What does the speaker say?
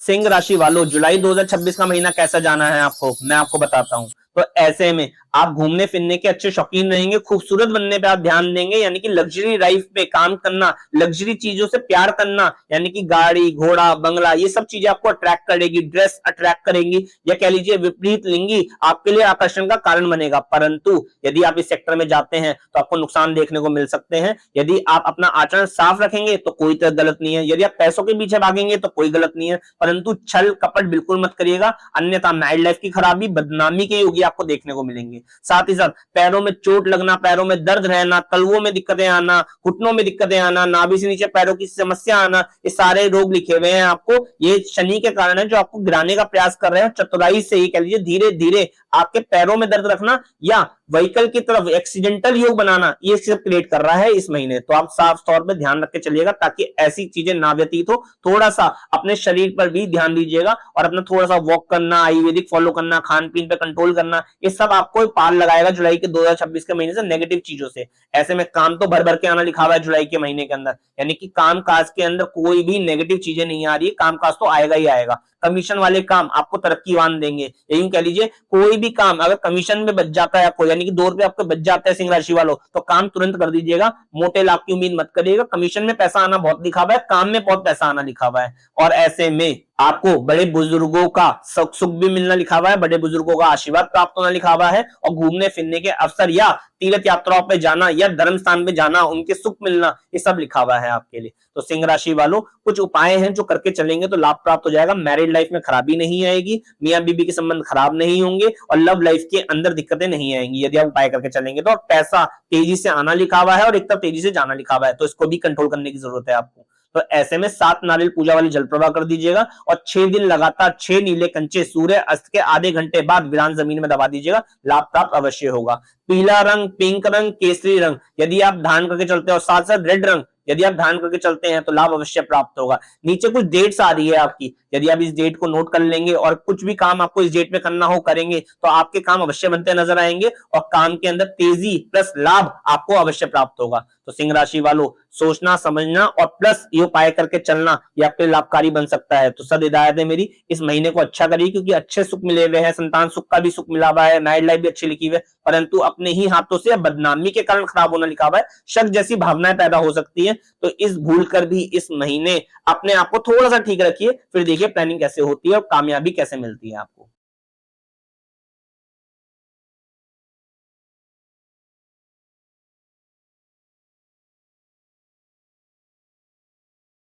सिंह राशि वालों, जुलाई 2026 का महीना कैसा जाना है आपको, मैं आपको बताता हूं। तो ऐसे में आप घूमने फिरने के अच्छे शौकीन रहेंगे, खूबसूरत बनने पे आप ध्यान देंगे, यानी कि लग्जरी लाइफ पे काम करना, लग्जरी चीजों से प्यार करना, यानी कि गाड़ी घोड़ा बंगला, ये सब चीजें आपको अट्रैक्ट करेगी, ड्रेस अट्रैक्ट करेंगी, या कह लीजिए विपरीत लिंगी आपके लिए आकर्षण का कारण बनेगा। परंतु यदि आप इस सेक्टर में जाते हैं तो आपको नुकसान देखने को मिल सकते हैं। यदि आप अपना आचरण साफ रखेंगे तो कोई तरह गलत नहीं है, यदि आप पैसों के पीछे भागेंगे तो कोई गलत नहीं है, परंतु छल कपट बिल्कुल मत करिएगा, अन्यथा मैरिड लाइफ की खराबी बदनामी के योगी आपको देखने को मिलेंगे। साथ ही साथ पैरों में चोट लगना, पैरों में दर्द रहना, तलवों में दिक्कतें आना, घुटनों में दिक्कतें आना, नाभि से नीचे पैरों की समस्या आना, ये सारे रोग लिखे हुए हैं आपको। ये शनि के कारण है जो आपको गिराने का प्रयास कर रहे हैं, चतुराई से ही कह लीजिए धीरे धीरे आपके पैरों में दर्द रखना या व्हीकल की तरफ एक्सीडेंटल योग बनाना, ये सब क्रिएट कर रहा है इस महीने। तो आप साफ तौर पे ध्यान रख के चलिएगा ताकि ऐसी चीजें ना व्यतीत हो। थोड़ा सा अपने शरीर पर भी ध्यान दीजिएगा और अपना थोड़ा सा वॉक करना, आयुर्वेदिक फॉलो करना, खान पीन पे कंट्रोल करना, ये सब आपको पार लगाएगा जुलाई के 2026 के महीने से नेगेटिव चीजों से। ऐसे में काम तो भर भर के आना लिखा हुआ है जुलाई के महीने के अंदर, यानी कि काम काज के अंदर कोई भी नेगेटिव चीजें नहीं आ रही है, काम काज तो आएगा ही आएगा। कमीशन वाले काम आपको तरक्कीवान देंगे, यही कह लीजिए कोई भी काम अगर कमीशन में बच जाता है आपको, यानी कि 2 रुपए आपको बच जाते हैं सिंह राशि वालों, तो काम तुरंत कर दीजिएगा, मोटे लाभ की उम्मीद मत करिएगा। कमीशन में पैसा आना बहुत लिखा हुआ है, काम में बहुत पैसा आना लिखा हुआ है। और ऐसे में आपको बड़े बुजुर्गों का सुख भी मिलना लिखा हुआ है, बड़े बुजुर्गों का आशीर्वाद प्राप्त होना लिखा हुआ है, और घूमने फिरने के अवसर या तीर्थ यात्राओं पे जाना या धर्म स्थान पे जाना, उनके सुख मिलना, ये सब लिखा हुआ है आपके लिए। तो सिंह राशि वालों कुछ उपाय हैं जो करके चलेंगे तो लाभ प्राप्त हो जाएगा। मैरिड लाइफ में खराबी नहीं आएगी, मियां बीबी के संबंध खराब नहीं होंगे, और लव लाइफ के अंदर दिक्कतें नहीं आएंगी यदि आप उपाय करके चलेंगे तो। और पैसा तेजी से आना लिखा हुआ है और एक तरफ तेजी से जाना लिखा हुआ है, तो इसको भी कंट्रोल करने की जरूरत है आपको। तो ऐसे में 7 नारियल पूजा वाली जल प्रवाह कर दीजिएगा और 6 दिन लगातार 6 नीले कंचे सूर्य अस्त के आधे घंटे बाद वीरान जमीन में दबा दीजिएगा, लाभ प्राप्त अवश्य होगा। पीला रंग, पिंक रंग, केसरी रंग यदि आप धारण करके चलते हो, साथ साथ रेड रंग यदि आप धारण करके चलते हैं तो लाभ अवश्य प्राप्त होगा। नीचे कुछ डेट्स आ रही है आपकी, यदि आप इस डेट को नोट कर लेंगे और कुछ भी काम आपको इस डेट में करना हो करेंगे तो आपके काम अवश्य बनते नजर आएंगे और काम के अंदर तेजी प्लस लाभ आपको अवश्य प्राप्त होगा। तो सिंह राशि वालों सोचना समझना और प्लस ये उपाय करके चलना, ये आपके लाभकारी बन सकता है। तो सद हिदायत है मेरी, इस महीने को अच्छा करिए क्योंकि अच्छे सुख मिले हुए हैं, संतान सुख का भी सुख मिला हुआ है, मैरिड लाइफ भी अच्छी लिखी हुई है, परंतु अपने ही हाथों से बदनामी के कारण खराब होना लिखा हुआ है, शक जैसी भावनाएं पैदा हो सकती है। तो इस भूल कर भी इस महीने अपने आप को थोड़ा सा ठीक रखिए, फिर देखिए प्लानिंग कैसे होती है और कामयाबी कैसे मिलती है आपको।